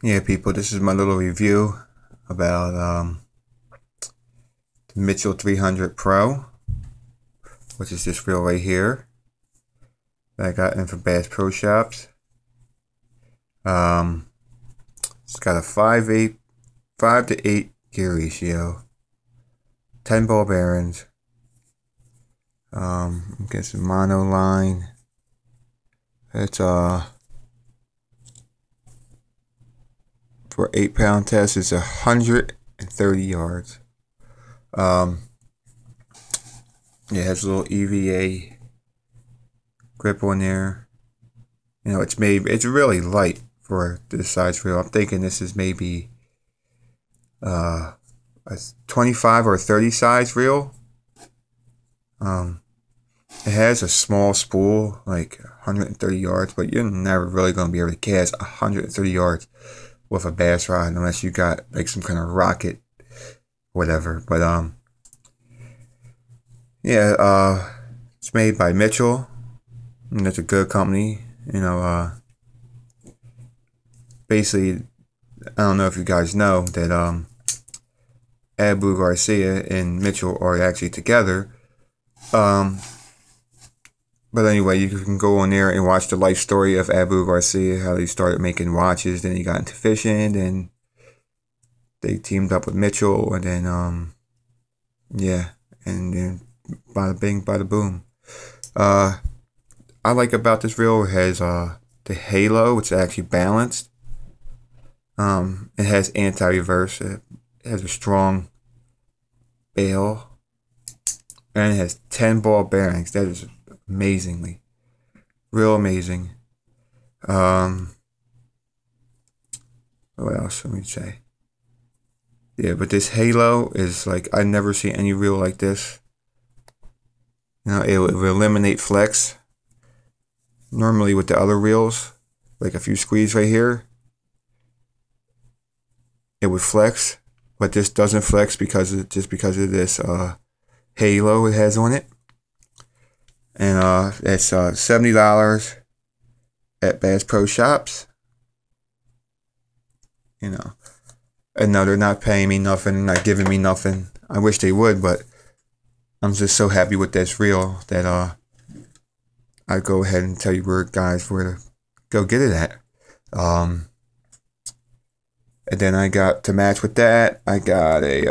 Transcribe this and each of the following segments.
Yeah, people, this is my little review about the Mitchell 300 Pro, which is this reel right here that I got in from Bass Pro Shops. It's got a 5 to 8 gear ratio, 10 ball bearings. Get some mono line. It's for 8-pound test, it's 130 yards. Yeah, it has a little EVA grip on there. You know, it's really light for this size reel. I'm thinking this is maybe a 25 or 30 size reel. It has a small spool, like 130 yards, but you're never really going to be able to cast 130 yards with a bass rod unless you got like some kind of rocket, whatever. But yeah, it's made by Mitchell, and that's a good company. You know, basically, I don't know if you guys know that Garcia and Mitchell are actually together. But anyway, you can go on there and watch the life story of Garcia, how he started making watches, then he got into fishing, and they teamed up with Mitchell, and then, yeah, and then bada bing, bada boom. I like about this reel, it has the halo, which is actually balanced. It has anti-reverse, it has a strong bail, and it has 10 ball bearings. That is real amazing. What else let me say? Yeah, but this halo is like, I never seen any reel like this. You know, it will eliminate flex. Normally with the other reels, like if you squeeze right here, it would flex, but this doesn't flex because of this halo it has on it. And it's $70 at Bass Pro Shops. You know, and no, they're not paying me nothing, not giving me nothing. I wish they would, but I'm just so happy with this reel that I'd go ahead and tell you where to go get it at. And then I got, to match with that, I got a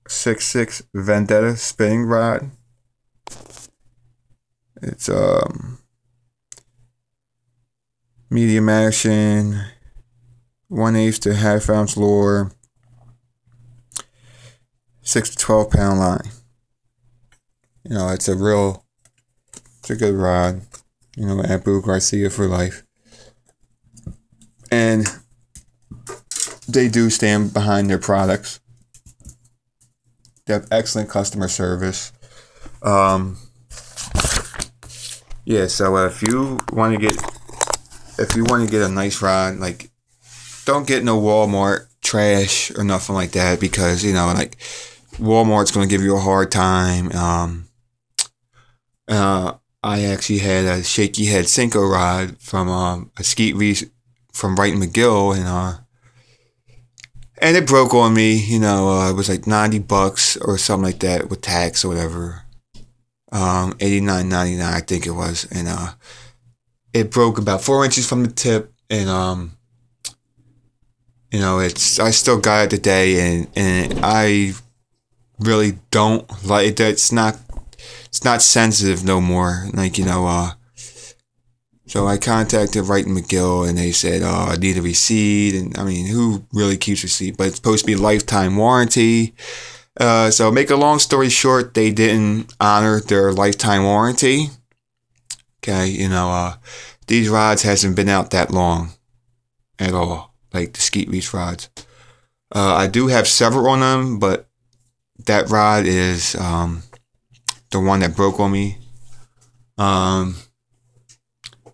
6.6 Vendetta spinning rod. It's medium action, 1/8 to 1/2 ounce lure, 6 to 12 pound line. You know, it's a good rod. You know, Abu Garcia for life. And they do stand behind their products. They have excellent customer service. Yeah, so if you want to get a nice rod, like, don't get no Walmart trash or nothing like that, because, you know, like, Walmart's going to give you a hard time. I actually had a shaky head Cinco rod from a skeet from Wright and McGill, and it broke on me. You know, it was like $90 or something like that with tax or whatever. $89.99 I think it was, and it broke about 4 inches from the tip, and you know, I still got it today, and I really don't like it. It's not sensitive no more, like, you know. So I contacted Wright and McGill, and they said, I need a receipt, and I mean, who really keeps receipt? But it's supposed to be a lifetime warranty. So make a long story short, they didn't honor their lifetime warranty. Okay, you know, these rods hasn't been out that long at all, like the skeet reach rods. I do have several on them, but that rod is the one that broke on me.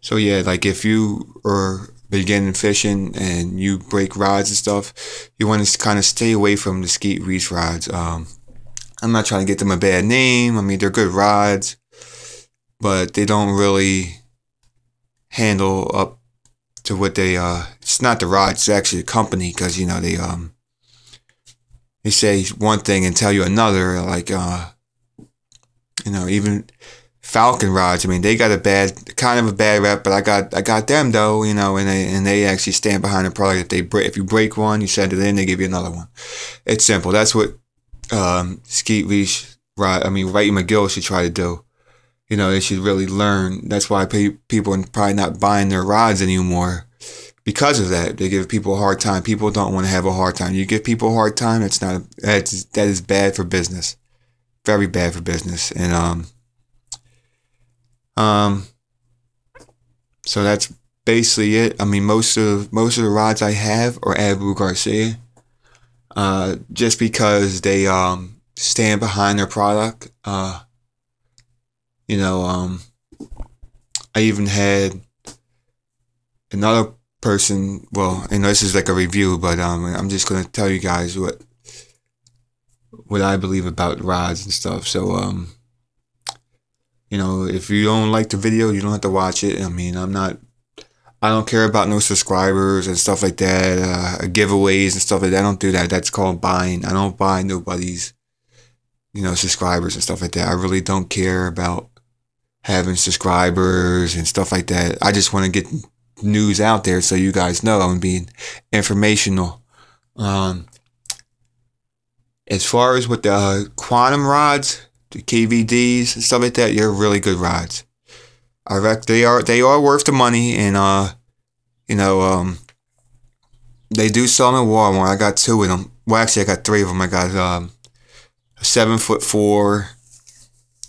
So yeah, like, if you are beginning fishing and you break rods and stuff, you want to kind of stay away from the skeet reach rods. I'm not trying to get them a bad name. I mean, they're good rods, but they don't really handle up to what they it's not the rod, it's actually the company, because they say one thing and tell you another. Like even Falcon rods. I mean, they got kind of a bad rep, but I got them though. And they actually stand behind the product. If you break one, you send it in, they give you another one. It's simple. That's what Skeet Reach rod. Wright McGill should try to do. They should really learn. That's why people are probably not buying their rods anymore, because of that. They give people a hard time. People don't want to have a hard time. You give people a hard time, that is bad for business. Very bad for business. And so that's basically it. Most of the rods I have are Abu Garcia. Just because they stand behind their product. I even had another person, this is like a review, but I'm just going to tell you guys what I believe about rods and stuff. So, if you don't like the video, you don't have to watch it. I don't care about no subscribers and stuff like that, giveaways and stuff like that. I don't do that. That's called buying. I don't buy nobody's, subscribers and stuff like that. I really don't care about having subscribers and stuff like that. I just want to get news out there so you guys know I'm being informational. As far as with the quantum rods, the KVDs and stuff like that, they're really good rods. I reckon they are worth the money, and they do sell them in Walmart. I got 2 of them. Well, actually, I got 3 of them. I got a 7'4"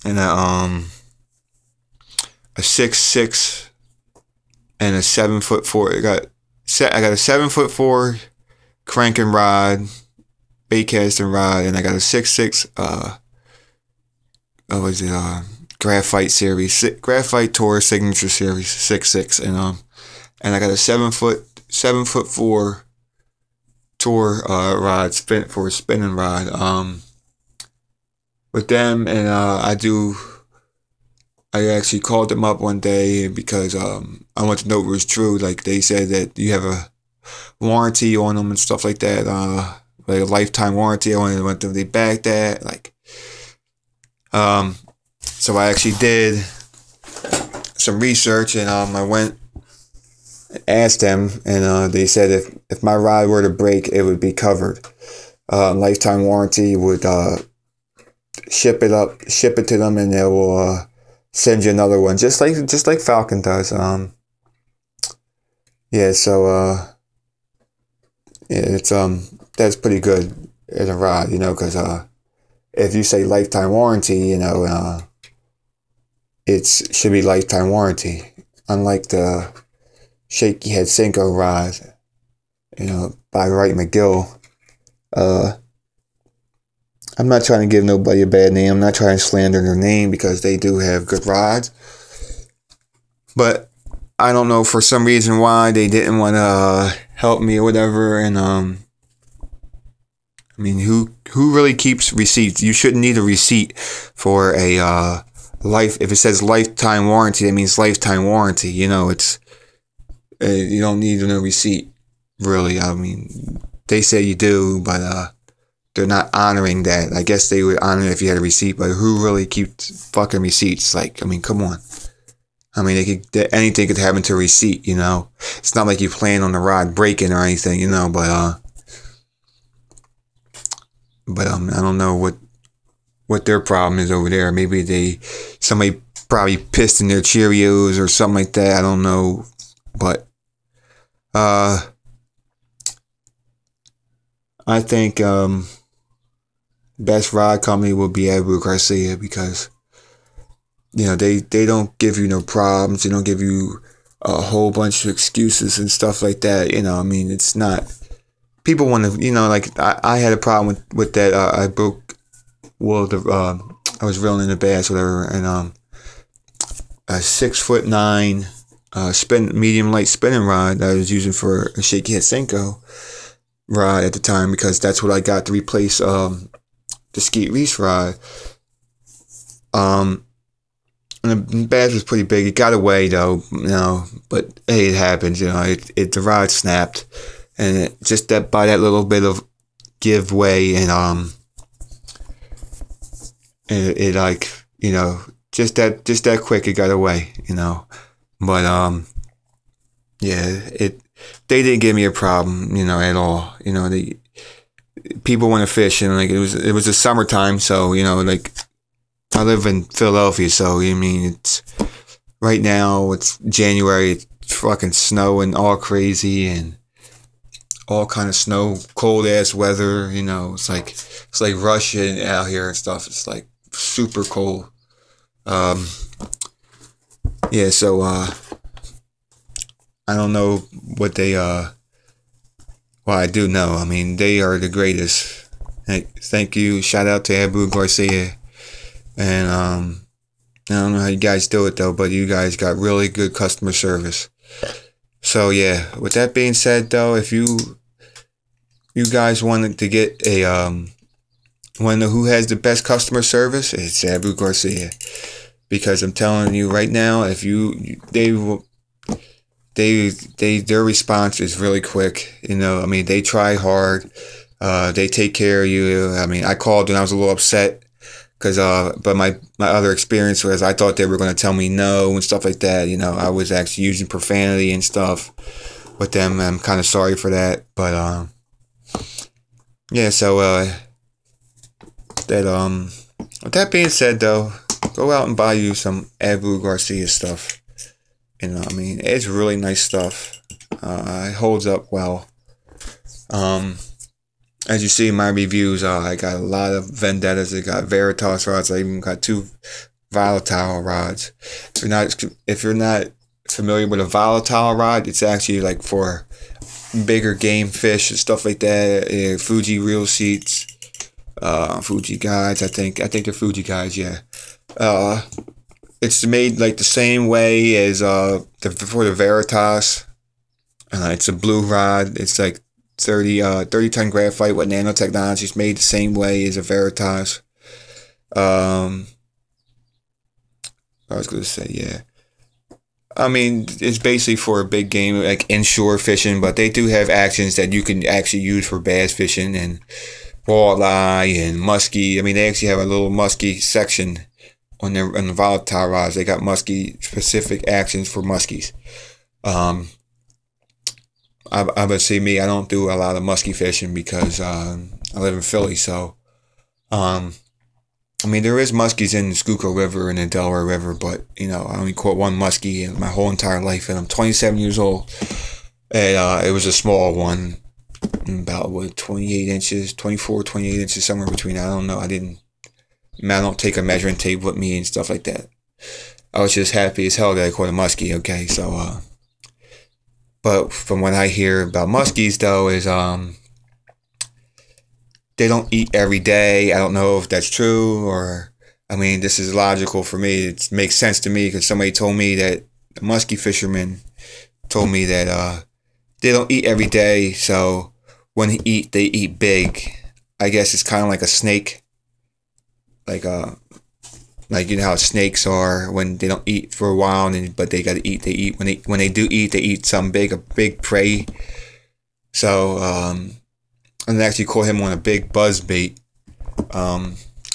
and a 6'6" and a 7'4". I got a 7'4" cranking rod, bait casting rod, and I got a 6'6" graphite series, graphite Tour signature series 6'6", and I got a 7'4" Tour rod for a spinning rod with them. And I actually called them up one day because I want to know if it was true. Like, they said that you have a warranty on them and stuff like that, like a lifetime warranty. I wanted them to back that, so I actually did some research, and I went and asked them, and they said if my rod were to break, it would be covered. Lifetime warranty would ship it to them, and they will send you another one, just like Falcon does. It's that's pretty good as a rod, because if you say lifetime warranty, it should be lifetime warranty. Unlike the Shaky Head Senko rod, by Wright McGill. I'm not trying to give nobody a bad name. I'm not trying to slander their name, because they do have good rods. But I don't know, for some reason, why they didn't want to help me or whatever. And who really keeps receipts? You shouldn't need a receipt for a if it says lifetime warranty, that means lifetime warranty. It's you don't need no receipt, really. They say you do, but they're not honoring that. I guess they would honor it if you had a receipt, but who really keeps fucking receipts? Come on. Anything could happen to a receipt, It's not like you plan on the rod breaking or anything, but I don't know what their problem is over there. Maybe somebody probably pissed in their Cheerios or something like that. I don't know, but I think best rod company will be Abu Garcia, because they don't give you no problems. They don't give you a whole bunch of excuses and stuff like that. It's not. People want to, I had a problem with that. I broke, I was reeling in the bass, whatever, and a 6'9" medium light spinning rod that I was using for a Shaky Head Senko rod at the time, because that's what I got to replace the Skeet Reach rod. And the bass was pretty big. It got away though, but hey, it happens, the rod snapped, and just that by that little bit of give way, and it like, just that quick it got away, but yeah, they didn't give me a problem, at all. The people want to fish, and like it was the summertime, so like I live in Philadelphia, so it's right now, it's January, it's fucking snowing all crazy and all kind of snow, cold ass weather, it's like Russia out here and stuff. It's like super cold. Yeah, so I don't know what they well, I do know. I mean, they are the greatest. Thank you. Shout out to Abu Garcia. And I don't know how you guys do it though, but you guys got really good customer service. So yeah, with that being said though, if you guys wanted to get a want to know who has the best customer service, it's Abu Garcia. Because I'm telling you right now, if their response is really quick. They try hard. They take care of you. I called when I was a little upset. But my other experience was I thought they were going to tell me no and stuff like that. I was actually using profanity and stuff with them. I'm kind of sorry for that. But, yeah, so, with that being said, though, go out and buy you some Abu Garcia stuff. It's really nice stuff. It holds up well. As you see in my reviews, I got a lot of vendettas. I got Veritas rods. I even got 2 volatile rods. If you're not familiar with a volatile rod, it's actually like for bigger game fish and stuff like that. Fuji reel seats, Fuji guides. I think they're Fuji guides. Yeah. It's made like the same way as for the Veritas. It's a blue rod. It's like 30-ton graphite with nanotechnology. It's made the same way as a Veritas. I was going to say, yeah. It's basically for a big game, like inshore fishing, but they do have actions that you can actually use for bass fishing and walleye and muskie. They actually have a little muskie section on the volatile rods. They got muskie specific actions for muskies. I would say me, I don't do a lot of muskie fishing because I live in Philly, so there is muskies in the Schuylkill River and the Delaware River, but I only caught one muskie in my whole entire life, and I'm 27 years old, and it was a small one, about 28 inches, 24, 28 inches, somewhere between. I don't know. I don't take a measuring tape with me and stuff like that. I was just happy as hell that I caught a muskie. Okay, so but from what I hear about muskies, though, is they don't eat every day. I don't know if that's true, or this is logical for me. It makes sense to me because somebody told me that a muskie fisherman told me that they don't eat every day. So when they eat big. I guess it's kind of like a snake, like how snakes are when they don't eat for a while, but they gotta eat. They eat when they do eat. They eat something big, a big prey. So and they actually caught him on a big buzz bait.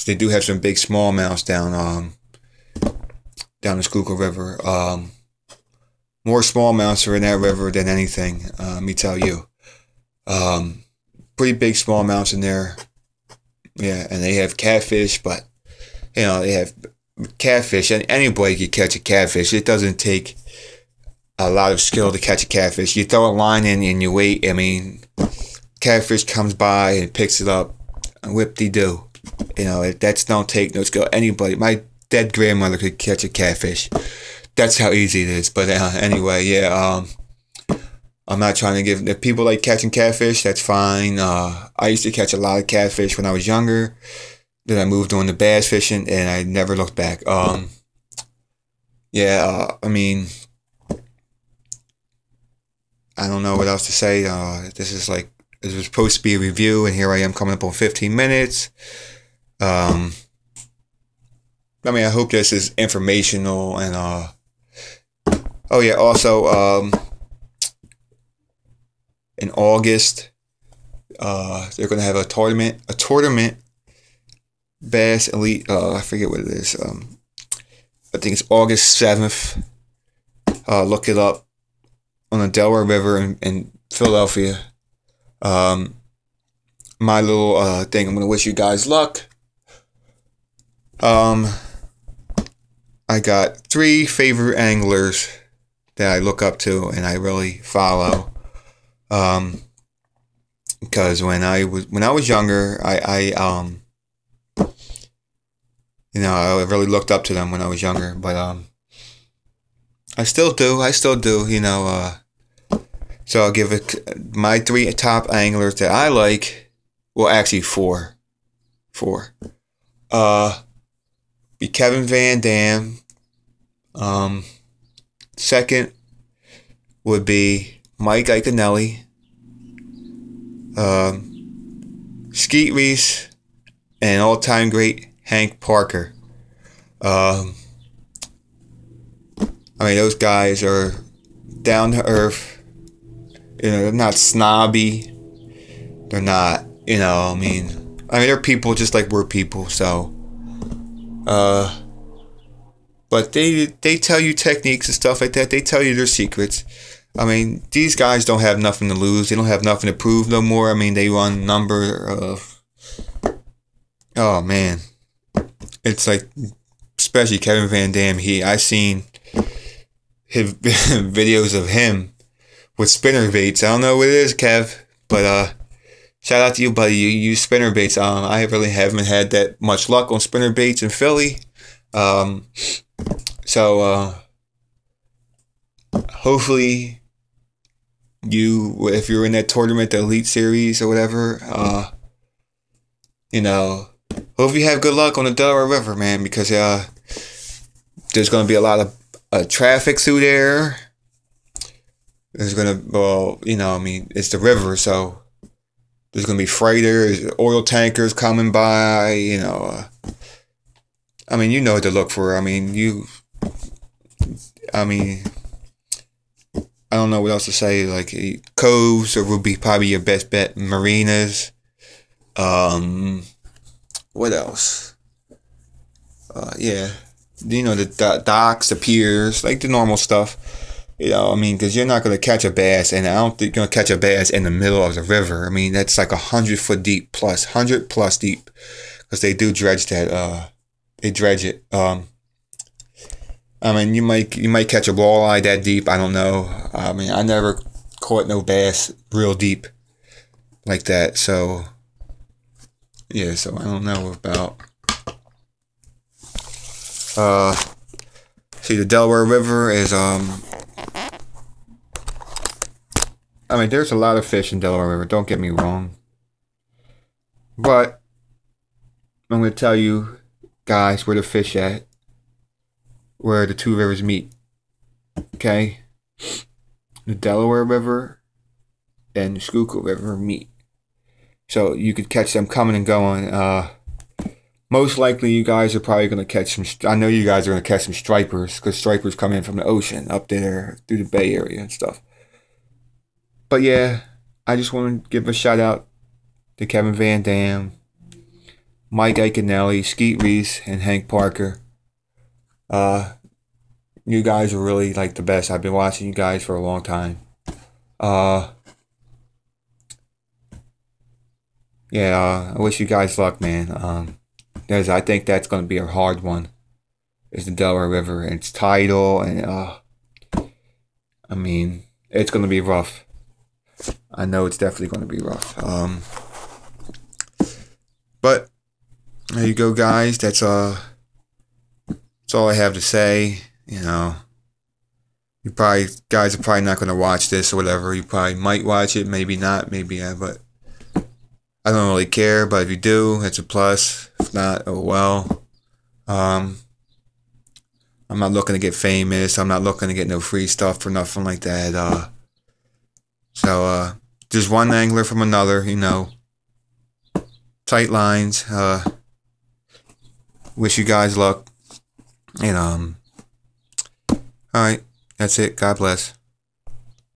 They do have some big smallmouths down the Schuylkill River. More smallmouths are in that river than anything. Let me tell you. Pretty big smallmouths in there. Yeah, and they have catfish, but they have catfish, and anybody can catch a catfish. It doesn't take a lot of skill to catch a catfish. You throw a line in and you wait. Catfish comes by and picks it up, whip-de-doo. That's don't take no skill. Anybody, my dead grandmother could catch a catfish. That's how easy it is. But anyway, yeah. I'm not trying to give. If people like catching catfish, that's fine. I used to catch a lot of catfish when I was younger. Then I moved on to bass fishing, and I never looked back. Yeah. I don't know what else to say. This was supposed to be a review, and here I am coming up on 15 minutes. Yeah, I mean, I hope this is informational and oh yeah, also in August they're gonna have a tournament Bass Elite. I forget what it is. I think it's August 7th. Look it up on the Delaware River in Philadelphia. My little thing. I'm gonna wish you guys luck. I got 3 favorite anglers that I look up to and I really follow. Because when I was younger, I you know, I really looked up to them when I was younger, but I still do, you know. So I'll give it my 3 top anglers that I like. Well, actually 4. Be Kevin Van Dam. Second would be Mike Iaconelli. Skeet Reese, and all-time great Hank Parker. I mean, those guys are down to earth. You know, they're not snobby. They're not, you know, I mean, they're people just like we're people. So, but they tell you techniques and stuff like that. They tell you their secrets. I mean, these guys don't have nothing to lose. They don't have nothing to prove no more. I mean, they run number of... Oh, man. It's like, especially Kevin Van Dam. I seen his videos of him with spinner baits. I don't know what it is, Kev, but shout out to you, buddy. You use spinner baits. I really haven't had that much luck on spinner baits in Philly. So hopefully... if you're in that tournament, the Elite Series or whatever, you know, hope you have good luck on the Delaware River, man, because there's going to be a lot of traffic through there. There's going to, well, you know, I mean, it's the river, so there's going to be freighters, oil tankers coming by, you know. I mean, you know what to look for. I don't know what else to say. Like coves would be probably your best bet. Marinas. What else? Yeah, you know, the docks, the piers, like the normal stuff. You know, I mean, because you're not gonna catch a bass, and I don't think you're gonna catch a bass in the middle of the river. I mean, that's like 100 foot deep plus, 100 plus deep, because they do dredge that. They dredge it. I mean, you might catch a walleye that deep. I don't know. I mean, I never caught no bass real deep like that. So, yeah. So I don't know about. See, the Delaware River is I mean, there's a lot of fish in Delaware River. Don't get me wrong. But I'm gonna tell you guys where the fish at. Where the 2 rivers meet. Okay? The Delaware River and the Schuylkill River meet. So you could catch them coming and going. Most likely you guys are probably going to catch some... I know you guys are going to catch some stripers, because stripers come in from the ocean up there through the Bay Area and stuff. But yeah, I just want to give a shout out to Kevin Van Dam, Mike Iaconelli, Skeet Reese, and Hank Parker. You guys are really like the best. I've been watching you guys for a long time. Yeah, I wish you guys luck, man. I think that's gonna be a hard one. Is the Delaware River, and it's tidal, and I mean, it's gonna be rough. I know it's definitely gonna be rough. But there you go, guys. That's all I have to say. You know, guys are probably not going to watch this or whatever. You probably might watch it, maybe not, maybe yeah, but I don't really care. But if you do, it's a plus. If not, oh well. I'm not looking to get famous. I'm not looking to get no free stuff or nothing like that. So just one angler from another, you know. Tight lines. Wish you guys luck. And all right, that's it. God bless.